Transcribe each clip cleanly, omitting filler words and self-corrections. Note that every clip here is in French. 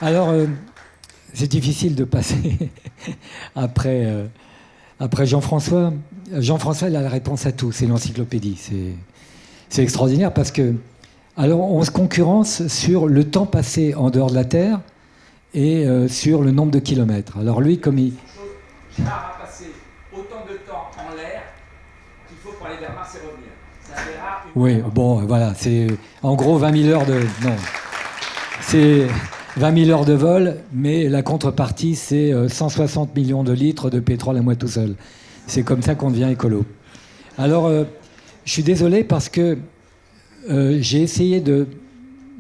Alors, c'est difficile de passer après, après Jean-François. Jean-François, il a la réponse à tout. C'est l'encyclopédie. C'est extraordinaire parce que, alors, on se concurrence sur le temps passé en dehors de la Terre et sur le nombre de kilomètres. Alors, lui, comme il. Gérard a passé autant de temps en l'air qu'il faut pour aller vers Mars et revenir. Ça verra une... Oui, bon, voilà. C'est en gros 20 000 heures de. Non. C'est 20 000 heures de vol, mais la contrepartie, c'est 160 millions de litres de pétrole à moi tout seul. C'est comme ça qu'on devient écolo. Alors, je suis désolé parce que j'ai essayé de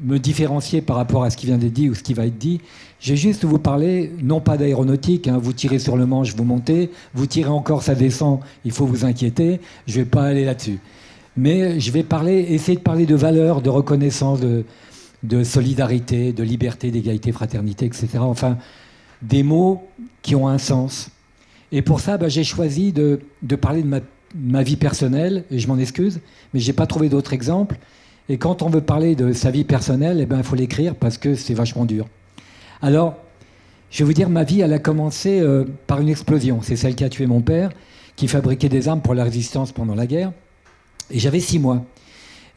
me différencier par rapport à ce qui vient d'être dit ou ce qui va être dit. Je vais juste vous parler, non pas d'aéronautique, hein, vous tirez sur le manche, vous montez, vous tirez encore, ça descend, il faut vous inquiéter, je ne vais pas aller là-dessus. Mais je vais essayer de parler de valeurs, de reconnaissance, de solidarité, de liberté, d'égalité, fraternité, etc. Enfin, des mots qui ont un sens. Et pour ça, j'ai choisi de parler de ma vie personnelle, et je m'en excuse, mais je n'ai pas trouvé d'autres exemples. Et quand on veut parler de sa vie personnelle, il faut l'écrire parce que c'est vachement dur. Alors, je vais vous dire, ma vie, elle a commencé par une explosion. C'est celle qui a tué mon père, qui fabriquait des armes pour la résistance pendant la guerre. Et j'avais 6 mois.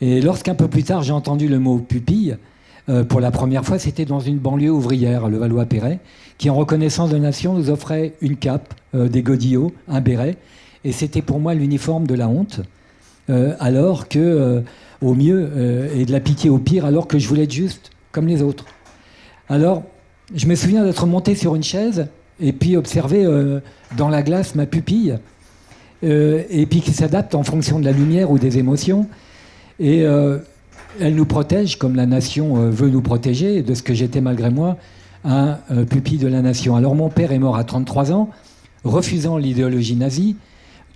Et lorsqu'un peu plus tard, j'ai entendu le mot pupille, pour la première fois, c'était dans une banlieue ouvrière, le Valois-Perret, qui, en reconnaissance de nation, nous offrait une cape, des godillots, un béret. Et c'était pour moi l'uniforme de la honte, alors que, au mieux, et de la pitié au pire, alors que je voulais être juste comme les autres. Alors, je me souviens d'être monté sur une chaise et puis observer dans la glace ma pupille, et puis qui s'adapte en fonction de la lumière ou des émotions. Et elle nous protège, comme la nation veut nous protéger, de ce que j'étais malgré moi, un pupille de la nation. Alors mon père est mort à 33 ans, refusant l'idéologie nazie,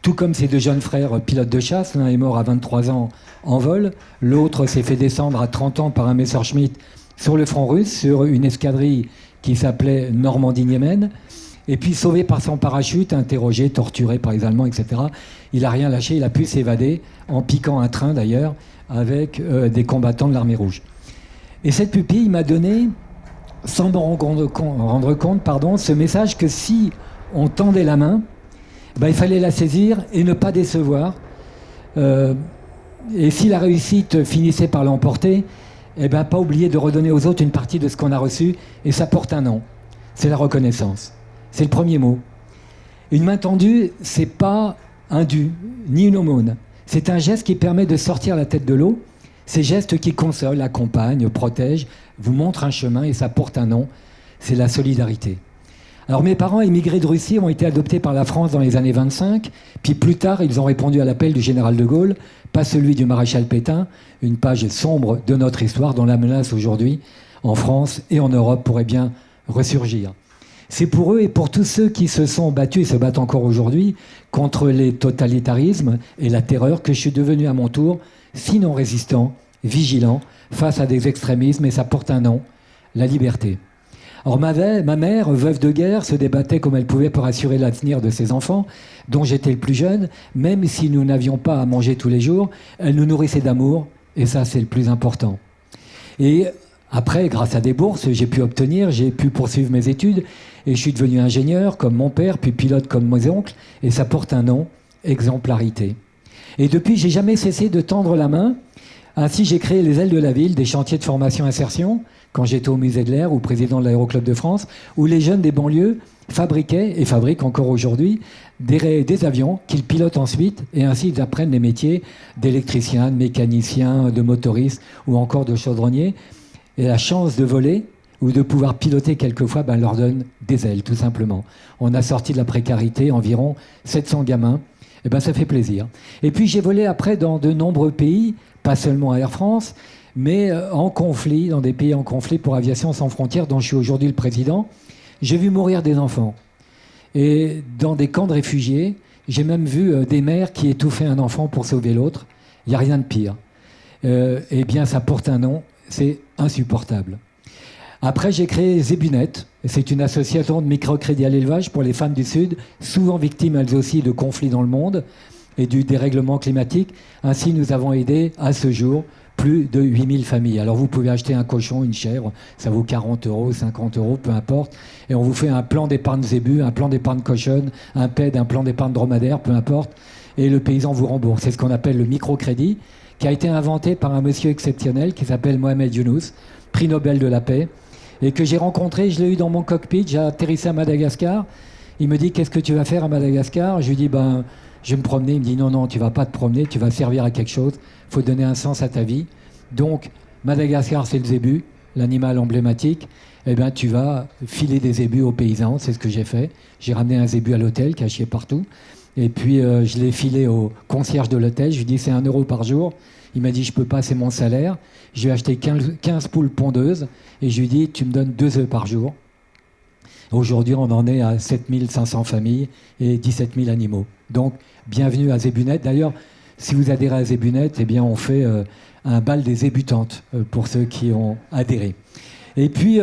tout comme ses 2 jeunes frères pilotes de chasse. L'un est mort à 23 ans en vol, l'autre s'est fait descendre à 30 ans par un Messerschmitt sur le front russe, sur une escadrille qui s'appelait Normandie-Niemen, et puis sauvé par son parachute, interrogé, torturé par les Allemands, etc. Il n'a rien lâché, il a pu s'évader, en piquant un train d'ailleurs, avec des combattants de l'armée rouge. Et cette pupille m'a donné, sans me rendre compte, ce message que si on tendait la main, il fallait la saisir et ne pas décevoir. Et si la réussite finissait par l'emporter, pas oublier de redonner aux autres une partie de ce qu'on a reçu. Et ça porte un nom. C'est la reconnaissance. C'est le premier mot. Une main tendue, c'est pas un dû, ni une aumône. C'est un geste qui permet de sortir la tête de l'eau. Ces gestes qui consolent, accompagnent, protègent, vous montrent un chemin et ça porte un nom. C'est la solidarité. Alors mes parents émigrés de Russie ont été adoptés par la France dans les années 25, puis plus tard ils ont répondu à l'appel du général de Gaulle, pas celui du maréchal Pétain, une page sombre de notre histoire dont la menace aujourd'hui en France et en Europe pourrait bien ressurgir. C'est pour eux et pour tous ceux qui se sont battus et se battent encore aujourd'hui contre les totalitarismes et la terreur que je suis devenu à mon tour, sinon résistant, vigilant, face à des extrémismes, et ça porte un nom, la liberté. Alors ma mère, veuve de guerre, se débattait comme elle pouvait pour assurer l'avenir de ses enfants, dont j'étais le plus jeune. Même si nous n'avions pas à manger tous les jours, elle nous nourrissait d'amour, et ça c'est le plus important. Et après, grâce à des bourses, j'ai pu poursuivre mes études, et je suis devenu ingénieur comme mon père, puis pilote comme mes oncles, et ça porte un nom, exemplarité. Et depuis, j'ai jamais cessé de tendre la main. Ainsi, j'ai créé les ailes de la ville, des chantiers de formation-insertion, quand j'étais au musée de l'Air ou président de l'Aéroclub de France, où les jeunes des banlieues fabriquaient, et fabriquent encore aujourd'hui, des avions qu'ils pilotent ensuite, et ainsi ils apprennent les métiers d'électricien, de mécanicien, de motoriste, ou encore de chaudronnier. Et la chance de voler, ou de pouvoir piloter quelquefois, leur donne des ailes, tout simplement. On a sorti de la précarité environ 700 gamins, et ça fait plaisir. Et puis j'ai volé après dans de nombreux pays, pas seulement à Air France, mais en conflit, dans des pays en conflit pour Aviation Sans Frontières, dont je suis aujourd'hui le président. J'ai vu mourir des enfants. Et dans des camps de réfugiés, j'ai même vu des mères qui étouffaient un enfant pour sauver l'autre. Il n'y a rien de pire. Eh bien, ça porte un nom, c'est insupportable. Après, j'ai créé Zébunet. C'est une association de microcrédit à l'élevage pour les femmes du Sud, souvent victimes elles aussi de conflits dans le monde et du dérèglement climatique. Ainsi, nous avons aidé à ce jour plus de 8000 familles. Alors vous pouvez acheter un cochon, une chèvre, ça vaut 40 euros, 50 euros, peu importe. Et on vous fait un plan d'épargne zébu, un plan d'épargne cochonne, un PED, un plan d'épargne dromadaire, peu importe. Et le paysan vous rembourse. C'est ce qu'on appelle le microcrédit, qui a été inventé par un monsieur exceptionnel qui s'appelle Mohamed Younous, prix Nobel de la paix, et que j'ai rencontré, je l'ai eu dans mon cockpit, j'ai atterrissé à Madagascar. Il me dit, qu'est-ce que tu vas faire à Madagascar? Je lui dis, je vais me promener. Il me dit, non, tu vas pas te promener, tu vas servir à quelque chose. Il faut donner un sens à ta vie. Donc, Madagascar, c'est le zébu, l'animal emblématique. Eh bien, tu vas filer des zébus aux paysans, c'est ce que j'ai fait. J'ai ramené un zébu à l'hôtel, caché partout. Et puis, je l'ai filé au concierge de l'hôtel. Je lui ai dit, c'est 1 euro par jour. Il m'a dit, je peux pas, c'est mon salaire. Je lui ai acheté 15 poules pondeuses. Et je lui ai dit, tu me donnes 2 œufs par jour. Aujourd'hui, on en est à 7500 familles et 17 000 animaux. Donc, bienvenue à Zébunet. D'ailleurs, si vous adhérez à Zébunet, eh bien, on fait un bal des zébutantes pour ceux qui ont adhéré. Et puis,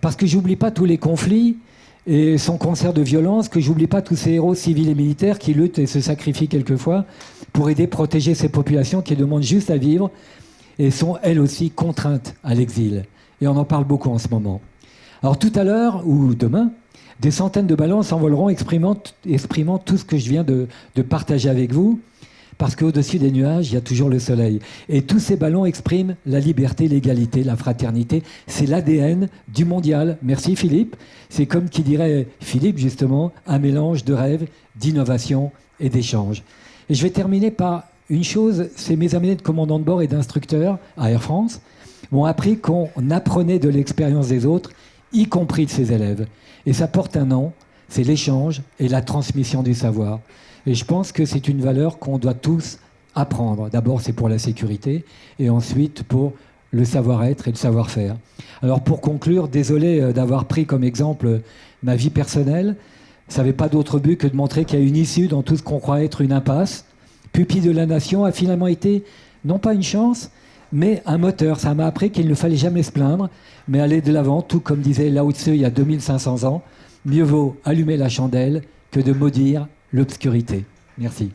parce que j'oublie pas tous les conflits et son concert de violence, que j'oublie pas tous ces héros civils et militaires qui luttent et se sacrifient quelquefois pour aider, protéger ces populations qui demandent juste à vivre et sont elles aussi contraintes à l'exil. Et on en parle beaucoup en ce moment. Alors tout à l'heure, ou demain, des centaines de ballons s'envoleront exprimant tout ce que je viens de partager avec vous, parce qu'au-dessus des nuages, il y a toujours le soleil. Et tous ces ballons expriment la liberté, l'égalité, la fraternité. C'est l'ADN du mondial. Merci Philippe. C'est comme qui dirait Philippe, justement, un mélange de rêve, d'innovation et d'échange. Et je vais terminer par une chose, c'est mes amis de commandants de bord et d'instructeurs à Air France m'ont appris qu'on apprenait de l'expérience des autres, y compris de ses élèves. Et ça porte un nom, c'est l'échange et la transmission du savoir. Et je pense que c'est une valeur qu'on doit tous apprendre. D'abord, c'est pour la sécurité, et ensuite pour le savoir-être et le savoir-faire. Alors pour conclure, désolé d'avoir pris comme exemple ma vie personnelle. Ça n'avait pas d'autre but que de montrer qu'il y a une issue dans tout ce qu'on croit être une impasse. Pupille de la nation a finalement été, non pas une chance, mais un moteur. Ça m'a appris qu'il ne fallait jamais se plaindre, mais aller de l'avant, tout comme disait Lao Tzu il y a 2500 ans. Mieux vaut allumer la chandelle que de maudire l'obscurité. Merci.